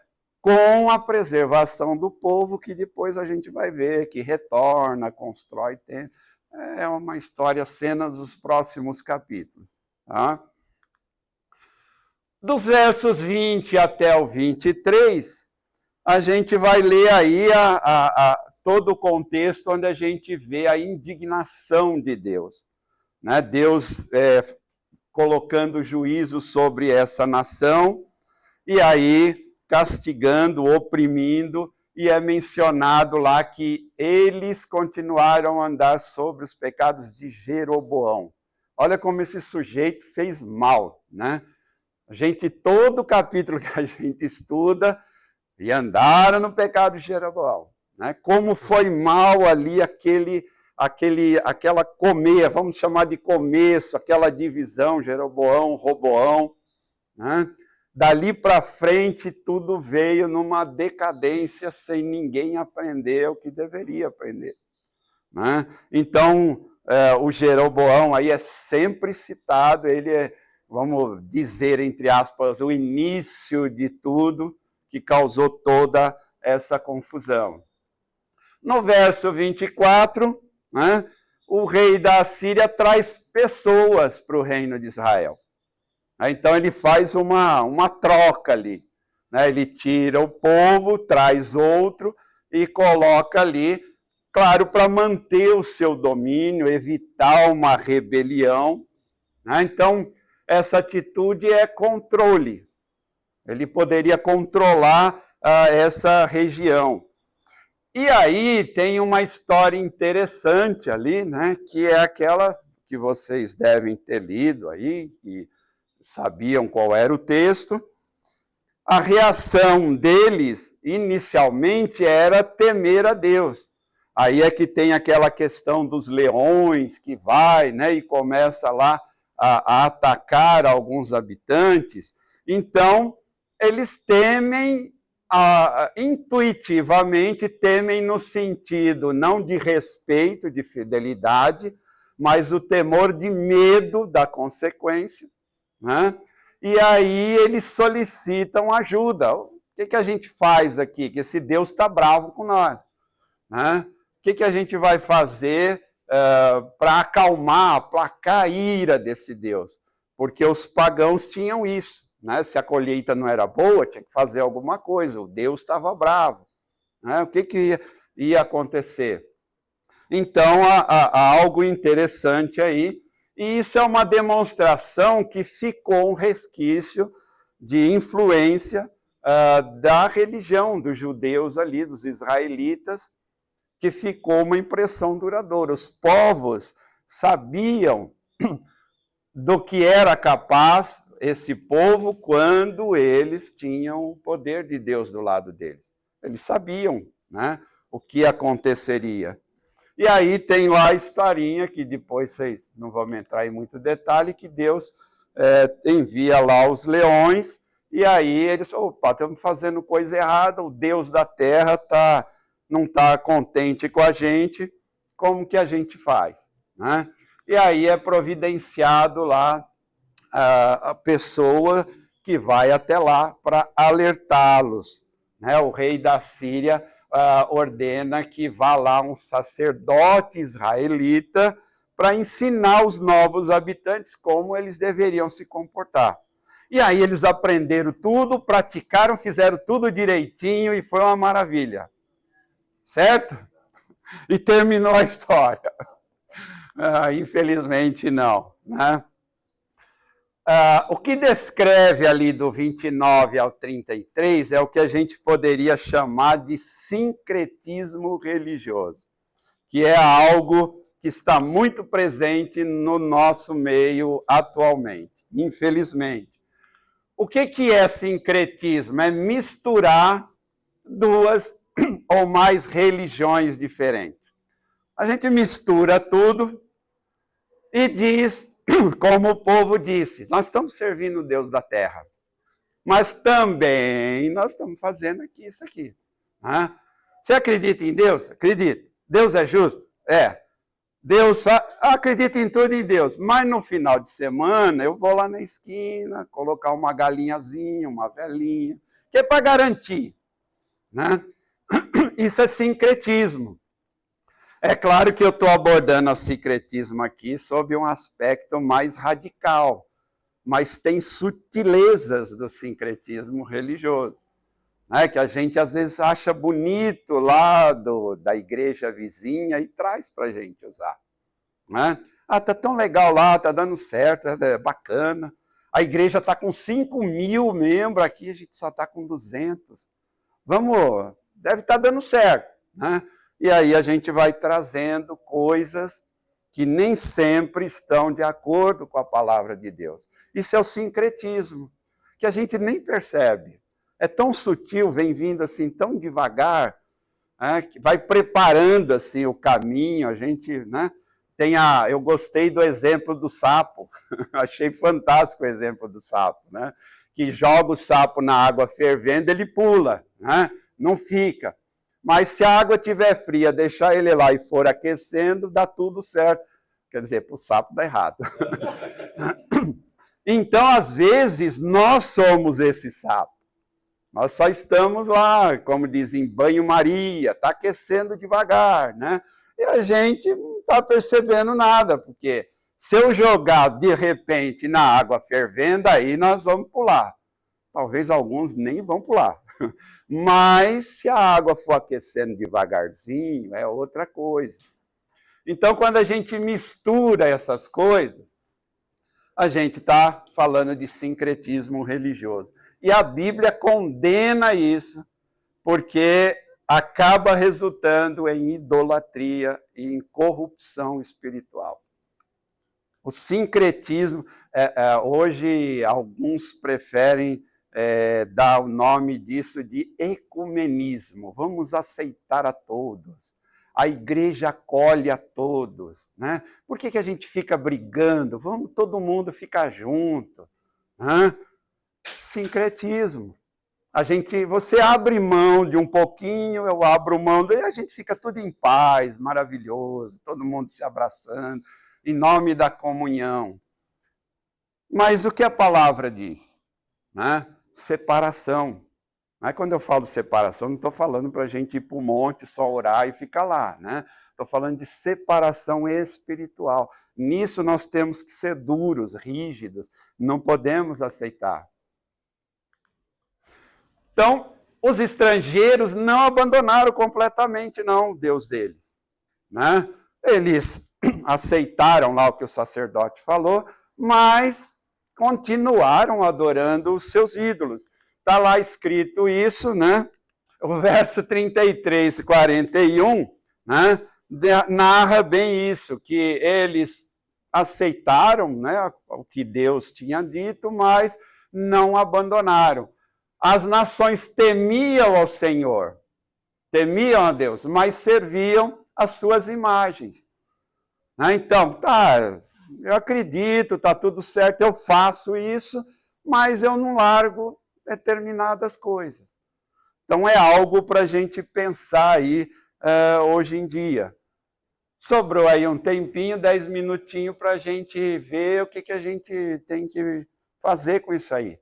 com a preservação do povo, que depois a gente vai ver, que retorna, constrói templo. É uma história, cena dos próximos capítulos. Tá? Dos versos 20 até o 23, a gente vai ler aí todo o contexto onde a gente vê a indignação de Deus, né? Deus colocando juízo sobre essa nação, e aí castigando, oprimindo, e é mencionado lá que eles continuaram a andar sobre os pecados de Jeroboão. Olha como esse sujeito fez mal, né? Todo o capítulo que a gente estuda, e andaram no pecado de Jeroboão, né? Como foi mal ali aquela vamos chamar de começo, aquela divisão, Jeroboão, Roboão, né? Dali para frente, tudo veio numa decadência sem ninguém aprender o que deveria aprender, né? Então, o Jeroboão aí é sempre citado, ele é, vamos dizer, entre aspas, o início de tudo que causou toda essa confusão. No verso 24, né, o rei da Assíria traz pessoas para o reino de Israel. Então ele faz uma troca ali, né? Ele tira o povo, traz outro e coloca ali, claro, para manter o seu domínio, evitar uma rebelião, né? Então essa atitude é controle. Ele poderia controlar essa região. E aí tem uma história interessante ali, né? Que é aquela que vocês devem ter lido aí, que sabiam qual era o texto. A reação deles, inicialmente, era temer a Deus. Aí é que tem aquela questão dos leões que vai, né, e começa lá a atacar alguns habitantes. Então, eles temem, intuitivamente, temem no sentido não de respeito, de fidelidade, mas o temor de medo da consequência, né? E aí eles solicitam ajuda. O que a gente faz aqui? Que esse Deus está bravo com nós, né? O que a gente vai fazer para acalmar, aplacar a ira desse Deus? Porque os pagãos tinham isso, né? Se a colheita não era boa, tinha que fazer alguma coisa. O Deus estava bravo, né? O que ia acontecer? Então, há algo interessante aí. E isso é uma demonstração que ficou um resquício de influência da religião dos judeus ali, dos israelitas, que ficou uma impressão duradoura. Os povos sabiam do que era capaz esse povo quando eles tinham o poder de Deus do lado deles. Eles sabiam, né, o que aconteceria. E aí tem lá a historinha, que depois vocês não vão entrar em muito detalhe, que Deus envia lá os leões, e aí eles, opa, estamos fazendo coisa errada, o Deus da terra não está contente com a gente, como que a gente faz, né? E aí é providenciado lá a pessoa que vai até lá para alertá-los, né? O rei da Síria ordena que vá lá um sacerdote israelita para ensinar os novos habitantes como eles deveriam se comportar. E aí eles aprenderam tudo, praticaram, fizeram tudo direitinho e foi uma maravilha. Certo? E terminou a história. Infelizmente não, né? O que descreve ali do 29 ao 33 é o que a gente poderia chamar de sincretismo religioso, que é algo que está muito presente no nosso meio atualmente, infelizmente. O que é sincretismo? É misturar duas ou mais religiões diferentes. A gente mistura tudo e diz, como o povo disse, nós estamos servindo o Deus da terra, mas também nós estamos fazendo aqui isso aqui. Né? Você acredita em Deus? Acredito. Deus é justo? É. Deus acredita em tudo em Deus, mas no final de semana eu vou lá na esquina colocar uma galinhazinha, uma velhinha, que é para garantir. Né? Isso é sincretismo. É claro que eu estou abordando o sincretismo aqui sob um aspecto mais radical, mas tem sutilezas do sincretismo religioso. né, que a gente às vezes acha bonito lá da igreja vizinha e traz para a gente usar. Né? Ah, tá tão legal lá, tá dando certo, é bacana. A igreja está com 5.000 membros aqui, a gente só está com 200. Vamos, deve estar dando certo. Né? E aí a gente vai trazendo coisas que nem sempre estão de acordo com a palavra de Deus. Isso é o sincretismo, que a gente nem percebe. É tão sutil, vem vindo assim tão devagar, né, que vai preparando assim o caminho. A gente, né, eu gostei do exemplo do sapo, achei fantástico o exemplo do sapo, né, que joga o sapo na água fervendo, ele pula, né, não fica. Mas se a água estiver fria, deixar ele lá e for aquecendo, dá tudo certo. Quer dizer, para o sapo dá errado. Então, às vezes, nós somos esse sapo. Nós só estamos lá, como dizem, banho-maria, está aquecendo devagar, né? E a gente não está percebendo nada, porque se eu jogar de repente na água fervendo, aí nós vamos pular. Talvez alguns nem vão pular. Mas se a água for aquecendo devagarzinho, é outra coisa. Então, quando a gente mistura essas coisas, a gente está falando de sincretismo religioso. E a Bíblia condena isso, porque acaba resultando em idolatria e em corrupção espiritual. O sincretismo, hoje alguns preferem dar o nome disso de ecumenismo. Vamos aceitar a todos. A igreja acolhe a todos, né? Por que a gente fica brigando? Vamos todo mundo ficar junto. Né? Sincretismo. Você abre mão de um pouquinho, eu abro mão, e a gente fica tudo em paz, maravilhoso, todo mundo se abraçando, em nome da comunhão. Mas o que a palavra diz? Né? Separação. Mas quando eu falo separação, não estou falando para a gente ir para o monte, só orar e ficar lá. Né? Estou falando de separação espiritual. Nisso nós temos que ser duros, rígidos, não podemos aceitar. Então, os estrangeiros não abandonaram completamente, não, o Deus deles. Né? Eles aceitaram lá o que o sacerdote falou, mas continuaram adorando os seus ídolos. Está lá escrito isso, né? O verso 33, 41, né? Narra bem isso, que eles aceitaram, né, o que Deus tinha dito, mas não abandonaram. As nações temiam ao Senhor, temiam a Deus, mas serviam as suas imagens. Então, eu acredito, está tudo certo, eu faço isso, mas eu não largo determinadas coisas. Então, é algo para a gente pensar aí hoje em dia. Sobrou aí um tempinho, 10 minutinhos, para a gente ver o que a gente tem que fazer com isso aí.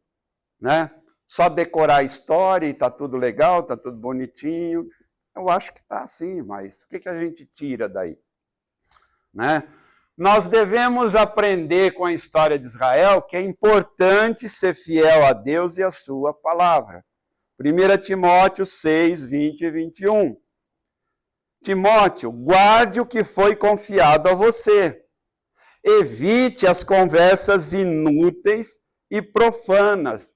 Né? Só decorar a história e está tudo legal, está tudo bonitinho. Eu acho que está assim, mas o que a gente tira daí? Né? Nós devemos aprender com a história de Israel que é importante ser fiel a Deus e a sua palavra. 1 Timóteo 6, 20 e 21. Timóteo, guarde o que foi confiado a você. Evite as conversas inúteis e profanas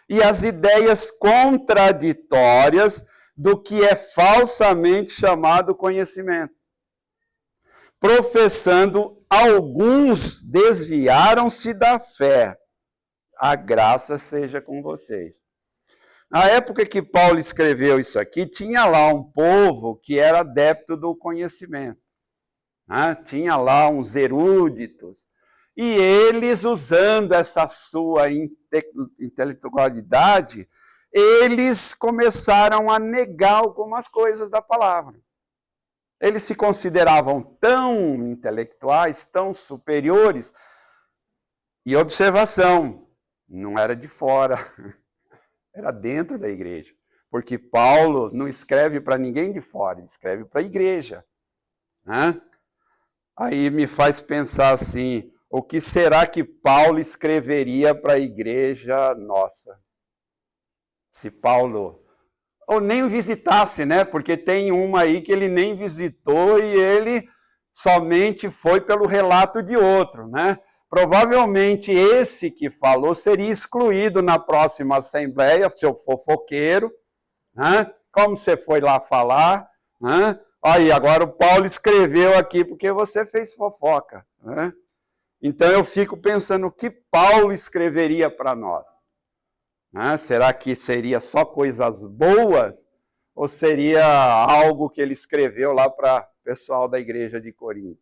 e as ideias contraditórias do que é falsamente chamado conhecimento. Professando, alguns desviaram-se da fé. A graça seja com vocês. Na época que Paulo escreveu isso aqui, tinha lá um povo que era adepto do conhecimento. Né? Tinha lá uns eruditos. E eles, usando essa sua intelectualidade, eles começaram a negar algumas coisas da palavra. Eles se consideravam tão intelectuais, tão superiores. E observação, não era de fora, era dentro da igreja. Porque Paulo não escreve para ninguém de fora, ele escreve para a igreja. Né? Aí me faz pensar assim, o que será que Paulo escreveria para a igreja nossa? Se Paulo ou nem visitasse, né? Porque tem uma aí que ele nem visitou e ele somente foi pelo relato de outro, né? Provavelmente esse que falou seria excluído na próxima assembleia, seu fofoqueiro, né? Como você foi lá falar, né? Aí, agora o Paulo escreveu aqui porque você fez fofoca, né? Então eu fico pensando o que Paulo escreveria para nós. Né? Será que seria só coisas boas? Ou seria algo que ele escreveu lá para o pessoal da igreja de Corinto?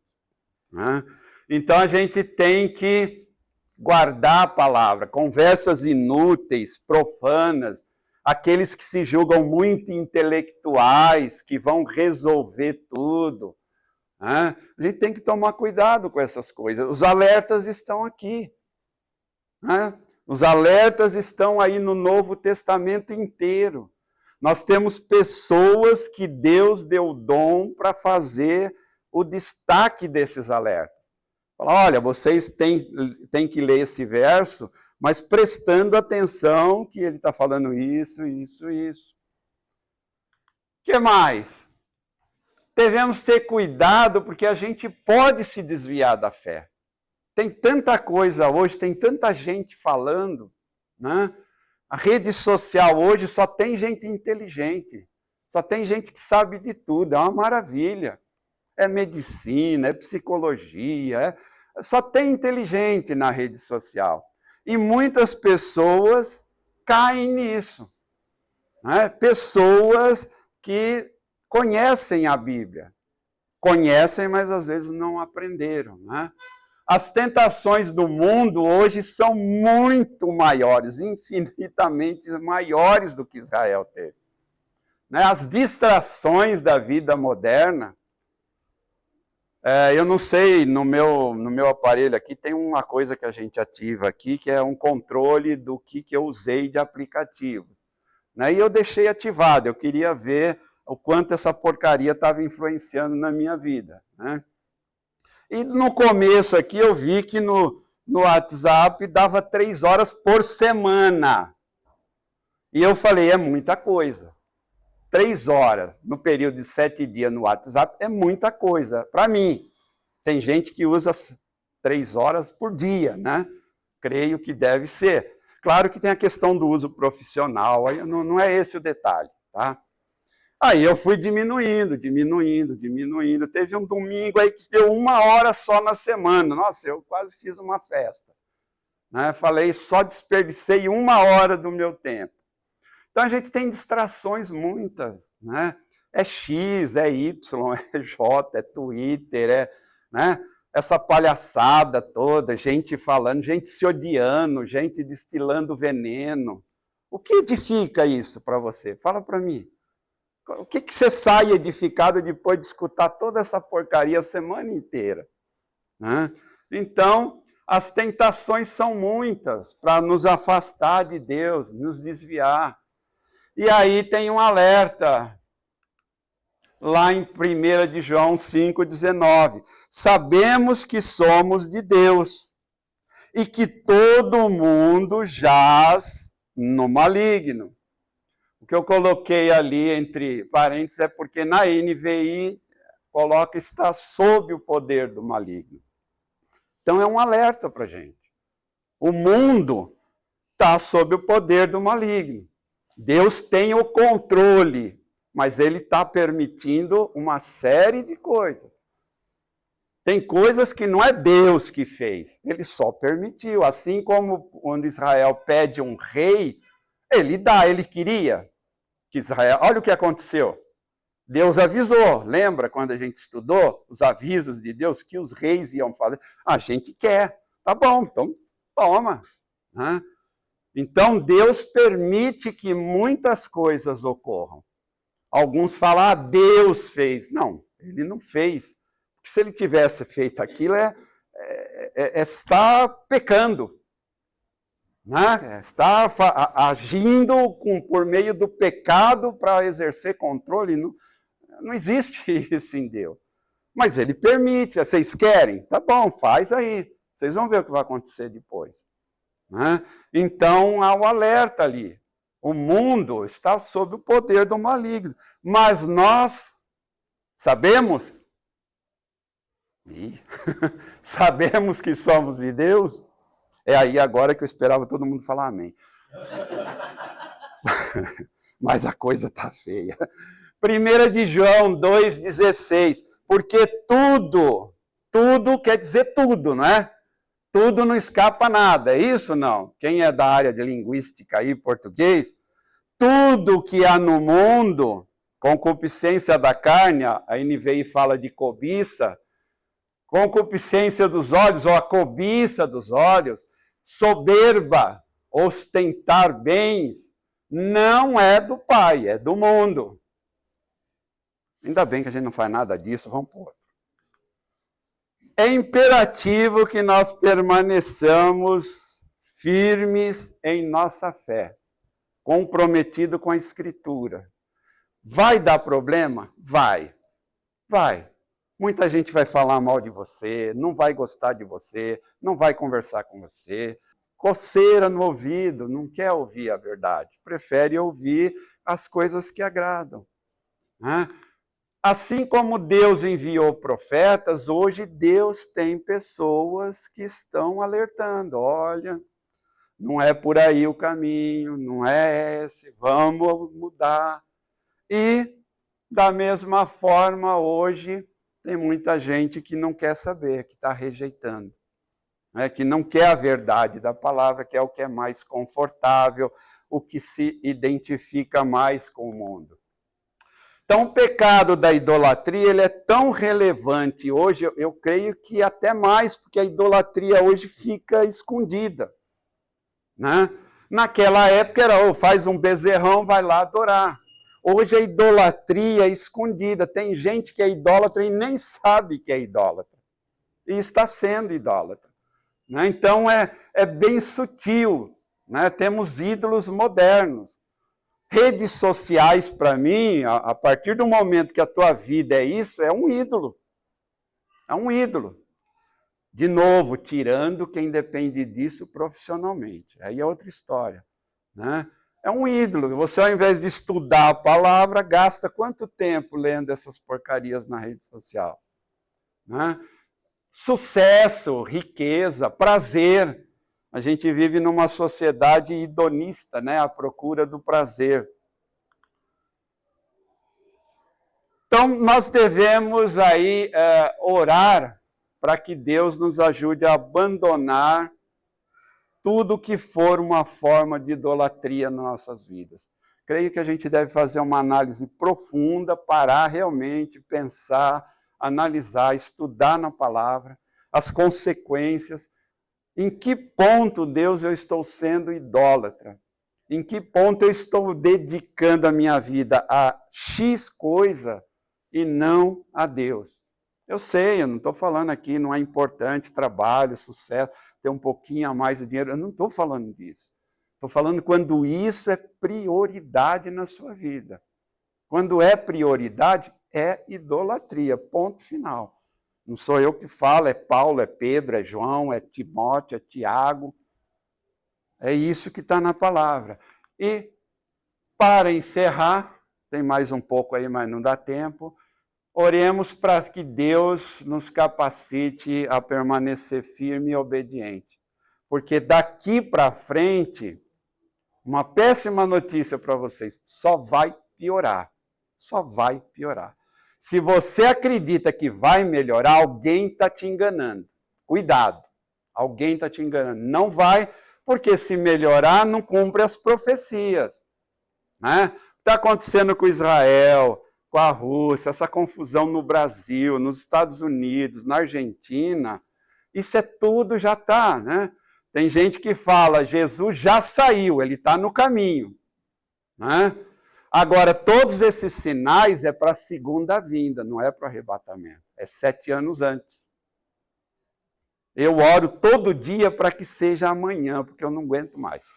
Né? Então a gente tem que guardar a palavra. Conversas inúteis, profanas, aqueles que se julgam muito intelectuais, que vão resolver tudo. Né? A gente tem que tomar cuidado com essas coisas. Os alertas estão aqui. Né? Os alertas estão aí no Novo Testamento inteiro. Nós temos pessoas que Deus deu o dom para fazer o destaque desses alertas. Fala, olha, vocês têm que ler esse verso, mas prestando atenção que ele está falando isso, isso, isso. O que mais? Devemos ter cuidado porque a gente pode se desviar da fé. Tem tanta coisa hoje, tem tanta gente falando, né? A rede social hoje só tem gente inteligente, só tem gente que sabe de tudo, é uma maravilha. É medicina, é psicologia, só tem inteligente na rede social. E muitas pessoas caem nisso. Né? Pessoas que conhecem a Bíblia. Conhecem, mas às vezes não aprenderam. Né? As tentações do mundo hoje são muito maiores, infinitamente maiores do que Israel teve. Né? As distrações da vida moderna, eu não sei, no meu aparelho aqui tem uma coisa que a gente ativa aqui, que é um controle do que eu usei de aplicativos. Né? E eu deixei ativado, eu queria ver o quanto essa porcaria estava influenciando na minha vida. Né? E no começo aqui eu vi que no WhatsApp dava 3 horas por semana. E eu falei, é muita coisa. 3 horas no período de 7 dias no WhatsApp é muita coisa para mim. Tem gente que usa 3 horas por dia, né? Creio que deve ser. Claro que tem a questão do uso profissional, aí não é esse o detalhe, tá? Aí eu fui diminuindo. Teve um domingo aí que deu 1 hora só na semana. Nossa, eu quase fiz uma festa. Né? Falei, só desperdicei 1 hora do meu tempo. Então a gente tem distrações muitas. Né? É X, é Y, é J, é Twitter, né? Essa palhaçada toda, gente falando, gente se odiando, gente destilando veneno. O que edifica isso para você? Fala para mim. O que você sai edificado depois de escutar toda essa porcaria a semana inteira? Né? Então, as tentações são muitas para nos afastar de Deus, nos desviar. E aí tem um alerta, lá em 1 de João 5,19. Sabemos que somos de Deus e que todo mundo jaz no maligno. O que eu coloquei ali entre parênteses é porque na NVI coloca está sob o poder do maligno. Então é um alerta para a gente. O mundo está sob o poder do maligno. Deus tem o controle, mas ele está permitindo uma série de coisas. Tem coisas que não é Deus que fez, ele só permitiu. Assim como quando Israel pede um rei, ele dá, ele queria que Israel... Olha o que aconteceu. Deus avisou, lembra quando a gente estudou os avisos de Deus que os reis iam fazer? A gente quer, tá bom, então toma. Né? Então Deus permite que muitas coisas ocorram. Alguns falam, Deus fez. Não, ele não fez. Porque se ele tivesse feito aquilo, está pecando. Né? Está agindo por meio do pecado para exercer controle. Não existe isso em Deus. Mas ele permite. Vocês querem? Tá bom, faz aí. Vocês vão ver o que vai acontecer depois. Né? Então, há o alerta ali. O mundo está sob o poder do maligno. Mas nós sabemos, sabemos que somos de Deus. É aí agora que eu esperava todo mundo falar amém. Mas a coisa está feia. 1 de João 2,16. Porque tudo quer dizer tudo, não é? Tudo não escapa nada, é isso não? Quem é da área de linguística aí, português, tudo que há no mundo, concupiscência da carne, a NVI fala de cobiça, concupiscência dos olhos, ou a cobiça dos olhos, soberba, ostentar bens, não é do Pai, é do mundo. Ainda bem que a gente não faz nada disso, vamos pôr. É imperativo que nós permaneçamos firmes em nossa fé, comprometido com a Escritura. Vai dar problema? Vai. Muita gente vai falar mal de você, não vai gostar de você, não vai conversar com você. Coceira no ouvido, não quer ouvir a verdade, prefere ouvir as coisas que agradam. Assim como Deus enviou profetas, hoje Deus tem pessoas que estão alertando. Olha, não é por aí o caminho, não é esse, vamos mudar. E, da mesma forma, hoje tem muita gente que não quer saber, que está rejeitando. Que não quer a verdade da palavra, que é o que é mais confortável, o que se identifica mais com o mundo. Então, o pecado da idolatria ele é tão relevante hoje, eu creio que até mais, porque a idolatria hoje fica escondida. Né? Naquela época era, faz um bezerrão, vai lá adorar. Hoje a idolatria é escondida. Tem gente que é idólatra e nem sabe que é idólatra. E está sendo idólatra. Né? Então, é bem sutil. Né? Temos ídolos modernos. Redes sociais, para mim, a partir do momento que a tua vida é isso, é um ídolo. É um ídolo. De novo, tirando quem depende disso profissionalmente. Aí é outra história. Né? É um ídolo. Você, ao invés de estudar a palavra, gasta quanto tempo lendo essas porcarias na rede social? Né? Sucesso, riqueza, prazer. A gente vive numa sociedade hedonista, né? À procura do prazer. Então, nós devemos aí orar para que Deus nos ajude a abandonar tudo que for uma forma de idolatria nas nossas vidas. Creio que a gente deve fazer uma análise profunda, parar realmente, pensar, analisar, estudar na palavra, as consequências. Em que ponto, Deus, eu estou sendo idólatra? Em que ponto eu estou dedicando a minha vida a X coisa e não a Deus? Eu sei, eu não estou falando aqui, não é importante trabalho, sucesso, ter um pouquinho a mais de dinheiro. Eu não estou falando disso. Estou falando quando isso é prioridade na sua vida. Quando é prioridade, é idolatria, ponto final. Não sou eu que falo, é Paulo, é Pedro, é João, é Timóteo, é Tiago. É isso que está na palavra. E, para encerrar, tem mais um pouco aí, mas não dá tempo, oremos para que Deus nos capacite a permanecer firme e obediente. Porque daqui para frente, uma péssima notícia para vocês, só vai piorar. Só vai piorar. Se você acredita que vai melhorar, alguém está te enganando. Cuidado, alguém está te enganando. Não vai, porque se melhorar, não cumpre as profecias. Né? O que está acontecendo com Israel, com a Rússia, essa confusão no Brasil, nos Estados Unidos, na Argentina, isso é tudo já está. Né? Tem gente que fala, Jesus já saiu, ele está no caminho. Né? Agora, todos esses sinais é para a segunda vinda, não é para o arrebatamento. É 7 anos antes. Eu oro todo dia para que seja amanhã, porque eu não aguento mais.